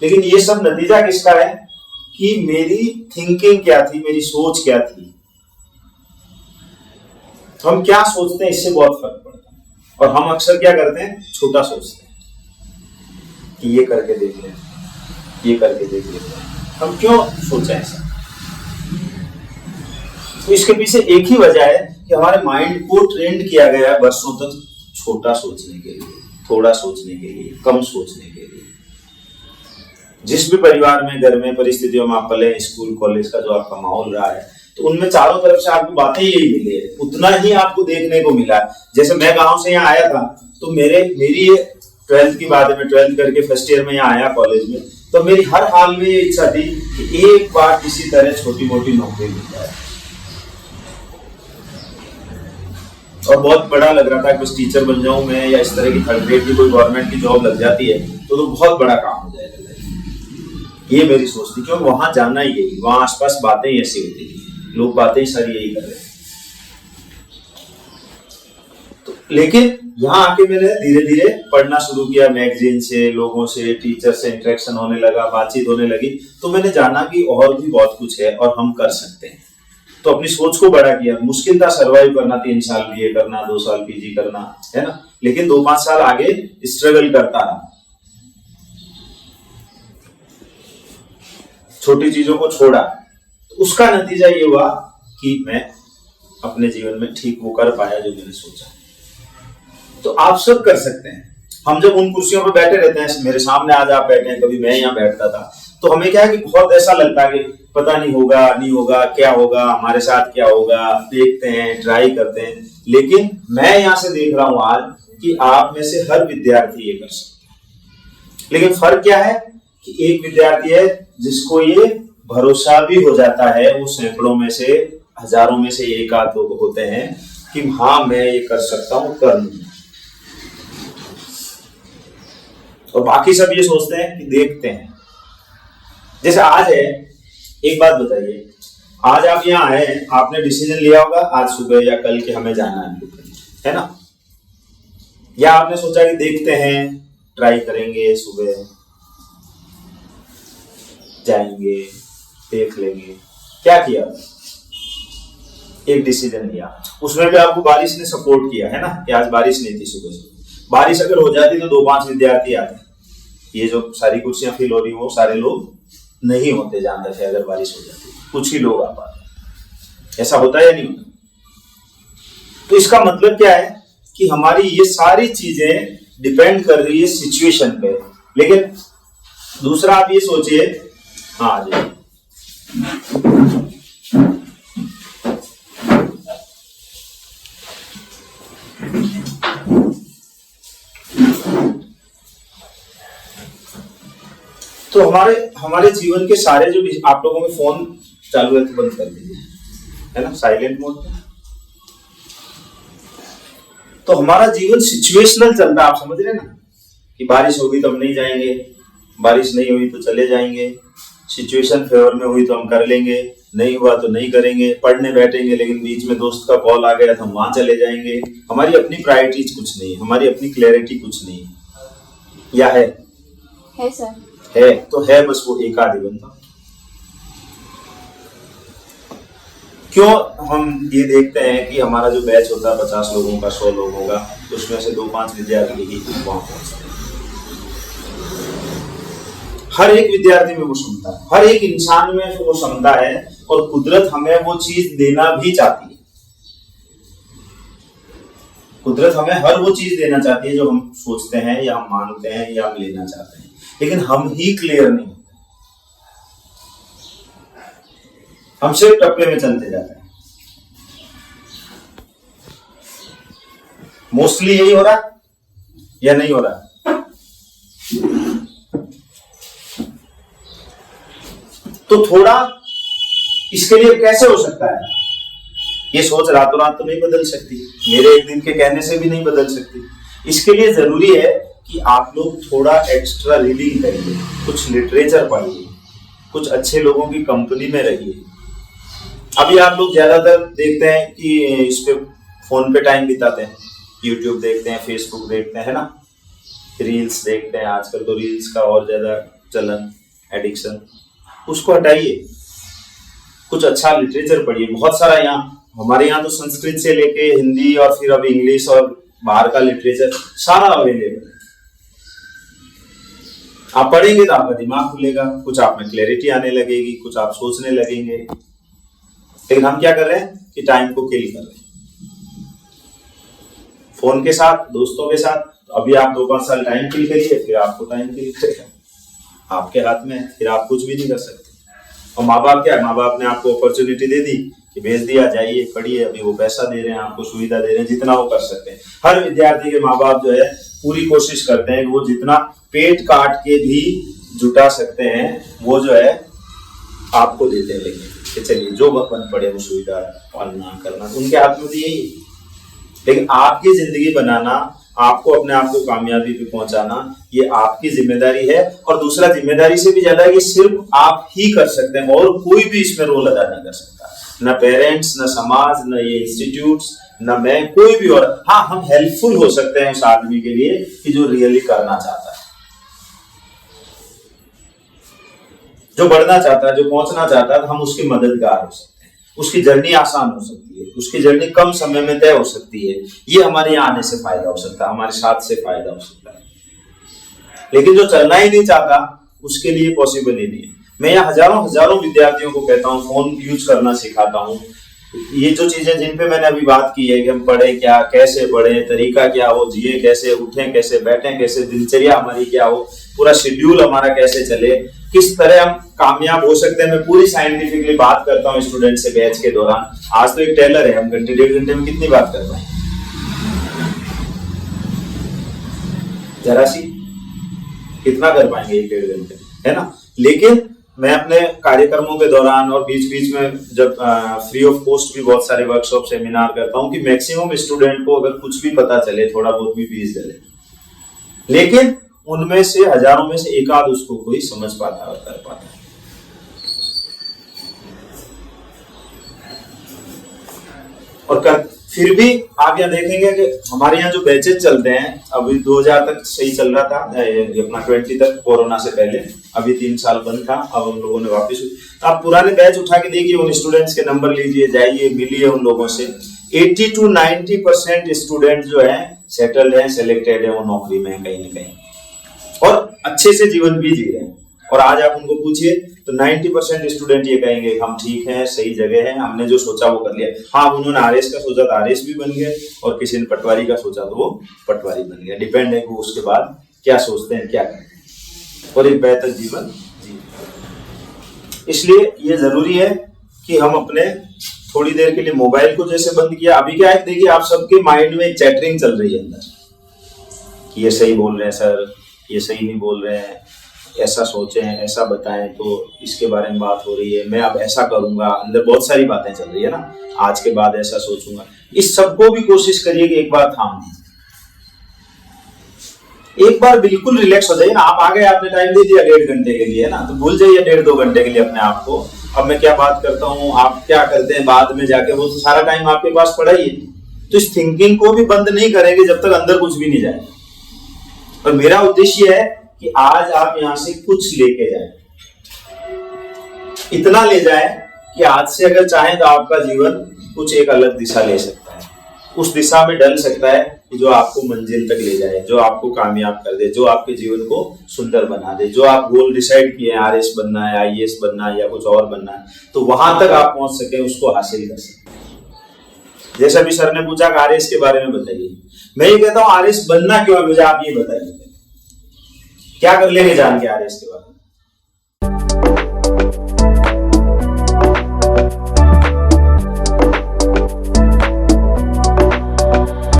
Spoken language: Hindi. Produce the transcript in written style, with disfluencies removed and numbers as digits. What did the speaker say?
लेकिन ये सब नतीजा किसका है कि मेरी थिंकिंग क्या थी, मेरी सोच क्या थी। हम क्या सोचते हैं इससे बहुत फर्क पड़ता है। और हम अक्सर क्या करते हैं, छोटा सोचते हैं कि ये करके देख लें, ये करके देख लेते हैं। हम क्यों सोचें ऐसा? तो इसके पीछे एक ही वजह है कि हमारे माइंड को ट्रेंड किया गया है वर्षों तक छोटा सोचने के लिए, थोड़ा सोचने के लिए, कम सोचने के लिए। जिस भी परिवार में, घर में, परिस्थितियों में आप पले, स्कूल कॉलेज का जो आपका माहौल रहा है, तो उनमें चारों तरफ से आपको बातें यही मिली है, उतना ही आपको देखने को मिला है। जैसे मैं गांव से यहाँ आया था, तो मेरी 12th की बात है, मैं 12th करके फर्स्ट ईयर में यहाँ आया कॉलेज में, तो मेरी हर हाल में ये इच्छा थी कि एक बार किसी तरह छोटी मोटी नौकरी मिल जाए। और बहुत बड़ा लग रहा था कि बस टीचर बन जाऊं मैं, या इस तरह की थर्ड ग्रेड की कोई गवर्नमेंट की जॉब लग जाती है तो बहुत बड़ा काम हो जाएगा। ये मेरी सोच थी, क्योंकि वहां जाना ही यही, वहां आसपास बातें ऐसी होती थी, लोग बातें सारी यही कर रहे थे। तो लेकिन यहाँ आके मैंने धीरे धीरे पढ़ना शुरू किया, मैगजीन से, लोगों से, टीचर से इंटरेक्शन होने लगा, बातचीत होने लगी, तो मैंने जाना कि और भी बहुत कुछ है और हम कर सकते हैं। तो अपनी सोच को बड़ा किया। मुश्किल था सरवाइव करना, 3 साल बीए करना, 2 साल पीजी करना, है ना, लेकिन 2-5 साल आगे स्ट्रगल करता रहा, छोटी चीजों को छोड़ा। तो उसका नतीजा ये हुआ कि मैं अपने जीवन में ठीक वो कर पाया जो मैंने सोचा। तो आप सब कर सकते हैं। हम जब उन कुर्सियों पर बैठे रहते हैं, मेरे सामने आज आप बैठे हैं, कभी मैं यहाँ बैठता था, तो हमें क्या है कि बहुत ऐसा लगता है कि पता नहीं होगा, नहीं होगा, क्या होगा, हमारे साथ क्या होगा, देखते हैं, ट्राई करते हैं। लेकिन मैं यहाँ से देख रहा हूं आज कि आप में से हर विद्यार्थी ये कर सकता है। लेकिन फर्क क्या है कि एक विद्यार्थी है जिसको ये भरोसा भी हो जाता है, वो सैकड़ों में से, हजारों में से एक आध लोग होते हैं कि हाँ मैं ये कर सकता हूं, कर लूंगा। और बाकी सब ये सोचते हैं कि देखते हैं। जैसे आज है, एक बात बताइए, आज आप यहाँ आए, आपने डिसीजन लिया होगा आज सुबह या कल कि हमें जाना है ना, या आपने सोचा कि देखते हैं, ट्राई करेंगे, सुबह जाएंगे, देख लेंगे। क्या किया? एक डिसीजन लिया। उसमें भी आपको बारिश ने सपोर्ट किया, है ना, कि आज बारिश नहीं थी सुबह से। बारिश अगर हो जाती तो 2-5 विद्यार्थी आते। ये जो सारी कुर्सियां फिल हो रही, वो सारे लोग नहीं होते जानते थे अगर बारिश हो जाती, कुछ ही लोग आ पाते। ऐसा होता है या नहीं होता? तो इसका मतलब क्या है कि हमारी ये सारी चीजें डिपेंड कर रही है सिचुएशन पे। लेकिन दूसरा आप ये सोचिए, हाँ जी, तो हमारे जीवन के सारे जो, आप लोगों में फोन चालू है तो बंद कर दीजिए, है ना, साइलेंट मोड पे। तो हमारा जीवन सिचुएशनल चलता है, आप समझ रहे हैं ना, कि बारिश होगी तो हम नहीं जाएंगे, बारिश नहीं हुई तो चले जाएंगे, सिचुएशन फेवर में हुई तो हम कर लेंगे, नहीं हुआ तो नहीं करेंगे, पढ़ने बैठेंगे लेकिन बीच में दोस्त का कॉल आ गया तो हम वहां चले जाएंगे। हमारी अपनी प्रायोरिटीज कुछ नहीं, हमारी अपनी क्लैरिटी कुछ नहीं, या है सर, है तो है, बस वो एक आध बंदा। क्यों हम ये देखते हैं कि हमारा जो बैच होता है 50 लोगों का, 100 लोगों का, उसमें से 2-5 विद्यार्थी ही वहां पहुंचते हैं। हर एक विद्यार्थी में वो क्षमता है, हर एक इंसान में वो क्षमता है, और कुदरत हमें वो चीज देना भी चाहती है। कुदरत हमें हर वो चीज देना चाहती है जो हम सोचते हैं या हम मानते हैं या हम लेना चाहते हैं, लेकिन हम ही क्लियर नहीं होते, हम सिर्फ टप्पे में चलते जाते हैं। मोस्टली यही हो रहा या नहीं हो रहा? तो थोड़ा इसके लिए कैसे हो सकता है? ये सोच रातों रात तो नहीं बदल सकती, मेरे एक दिन के कहने से भी नहीं बदल सकती। इसके लिए जरूरी है कि आप लोग थोड़ा एक्स्ट्रा रीडिंग करिए, कुछ लिटरेचर पढ़िए, कुछ अच्छे लोगों की कंपनी में रहिए। अभी आप लोग ज्यादातर देखते हैं कि इस पे फोन पे टाइम बिताते हैं, यूट्यूब देखते हैं, फेसबुक देखते हैं, है ना, रील्स देखते हैं। आजकल तो रील्स का और ज्यादा चलन, एडिक्शन, उसको हटाइए। कुछ अच्छा लिटरेचर पढ़िए, बहुत सारा यहाँ हमारे यहाँ तो संस्कृत से लेके हिंदी और फिर अब इंग्लिश और बाहर का लिटरेचर सारा अवेलेबल है। आप पढ़ेंगे तो आपका दिमाग खुलेगा, कुछ आप में क्लैरिटी आने लगेगी, कुछ आप सोचने लगेंगे। लेकिन हम क्या कर रहे हैं कि टाइम को किल कर रहे हैं फोन के साथ, दोस्तों के साथ। अभी आप 2-5 साल टाइम किल करिए, फिर आपको टाइम किल करेगा, आपके हाथ में है, फिर आप कुछ भी नहीं कर सकते। और माँ बाप क्या है, माँ बाप ने आपको अपॉर्चुनिटी दे दी कि भेज दिया, जाइए पढ़िए, अभी वो पैसा दे रहे हैं आपको, सुविधा दे रहे हैं, जितना वो कर सकते हैं। हर विद्यार्थी के माँ बाप जो है पूरी कोशिश करते हैं कि वो जितना पेट काट के भी जुटा सकते हैं वो जो है आपको देते हैं, लेकिन चलिए जो बन पड़े वो सुविधा पालना करना उनके हाथ में तो यही है। लेकिन आपकी जिंदगी बनाना, आपको अपने आप को कामयाबी पे पहुंचाना, ये आपकी जिम्मेदारी है। और दूसरा जिम्मेदारी से भी ज्यादा ये सिर्फ आप ही कर सकते हैं और कोई भी इसमें रोल अदा नहीं कर सकता, ना पेरेंट्स, ना समाज, ना ये इंस्टीट्यूट्स, ना मैं, कोई भी। और हाँ, हम हेल्पफुल हो सकते हैं उस आदमी के लिए कि जो रियली करना चाहता है, जो बढ़ना चाहता है, जो पहुंचना चाहता है, तो हम उसकी मददगार हो सकते हैं। उसकी जर्नी आसान हो सकती है, उसकी जर्नी कम समय में तय हो सकती है। ये हमारे यहाँ आने से फायदा हो सकता है, हमारे साथ से फायदा हो सकता है। लेकिन जो चलना ही नहीं चाहता उसके लिए पॉसिबल ही नहीं है। मैं यहाँ हजारों विद्यार्थियों को कहता हूँ, फोन यूज करना सिखाता हूँ। ये जो चीजें जिन पे मैंने अभी बात की है कि हम पढ़े क्या, कैसे पढ़े, तरीका क्या हो, जिए कैसे, उठें कैसे, बैठें कैसे, दिनचर्या हमारी क्या हो, पूरा शेड्यूल हमारा कैसे चले, किस तरह हम कामयाब हो सकते हैं, मैं पूरी साइंटिफिकली बात करता हूँ स्टूडेंट से बैच के दौरान। आज तो एक टेलर है, हम घंटे 1.5 घंटे में कितनी बात कर पाए, जरा सी कितना कर पाएंगे 1-1.5 घंटे, है ना। लेकिन मैं अपने कार्यक्रमों के दौरान और बीच बीच में जब फ्री ऑफ कॉस्ट भी बहुत सारे वर्कशॉप सेमिनार करता हूँ कि मैक्सिमम स्टूडेंट को अगर कुछ भी पता चले, थोड़ा बहुत भी फीस दे, लेकिन उनमें से हजारों में से एक आध उसको कोई समझ पाता और कर पाता है। और फिर भी आप यहाँ देखेंगे कि हमारे यहाँ जो बैचेज चलते हैं, अभी 2000 तक सही चल रहा था, अपना 20 तक कोरोना से पहले, अभी 3 साल बंद था, अब हम लोगों ने वापस। तो आप पुराने बैच उठा के देखिए, उन स्टूडेंट्स के नंबर लीजिए, जाइए मिलिए उन लोगों से। 80 to 90% स्टूडेंट जो है सेटल्ड है, सिलेक्टेड है, वो नौकरी में कहीं ना कहीं और अच्छे से जीवन भी जी रहे हैं। और आज आप उनको पूछिए तो 90% स्टूडेंट ये कहेंगे हम ठीक हैं, सही जगह है, हमने जो सोचा वो कर लिया। हाँ, उन्होंने आरएस का सोचा तो आरएस भी बन गए, और किसी ने पटवारी का सोचा तो वो पटवारी बन गया। डिपेंड है कि उसके बाद क्या सोचते हैं, क्या करें और एक बेहतर जीवन जी। इसलिए ये जरूरी है कि हम अपने थोड़ी देर के लिए मोबाइल को जैसे बंद किया। अभी क्या है, देखिए आप सबके माइंड में एक चैटरिंग चल रही है अंदर कि ये सही बोल रहे हैं सर, ये सही नहीं बोल रहे हैं, ऐसा सोचें, ऐसा बताएं, तो इसके बारे में बात हो रही है, मैं अब ऐसा करूंगा, अंदर बहुत सारी बातें चल रही है ना, आज के बाद ऐसा सोचूंगा। इस सबको भी कोशिश करिए कि एक बार थाम दीजिए, एक बार बिल्कुल रिलैक्स हो जाइए ना। आप आ गए, आपने टाइम दे दिया 1.5 घंटे के लिए, है ना, तो भूल जाइए 1.5-2 घंटे के लिए अपने आप को। अब मैं क्या बात करता हूँ, आप क्या करते हैं बाद में जाके, वो तो सारा टाइम आपके पास पड़ा ही है। तो इस थिंकिंग को भी बंद नहीं करेंगे जब तक अंदर कुछ भी नहीं जाए। और मेरा उद्देश्य है कि आज आप यहां से कुछ लेके जाएं, इतना ले जाएं कि आज से अगर चाहें तो आपका जीवन कुछ एक अलग दिशा ले सकता है, उस दिशा में ढल सकता है कि जो आपको मंजिल तक ले जाए, जो आपको कामयाब कर दे, जो आपके जीवन को सुंदर बना दे। जो आप गोल डिसाइड किए हैं, आरएस बनना है, आईएएस बनना है या कुछ और बनना है, तो वहां तक आप पहुंच सके, उसको हासिल कर सके। जैसा भी सर ने पूछा कि आरएस के बारे में बताइए, मैं ये कहता हूं आरएस बनना क्यों है, मुझे आप ये बताइए, क्या कर लेंगे जान के आरएस के बारे में।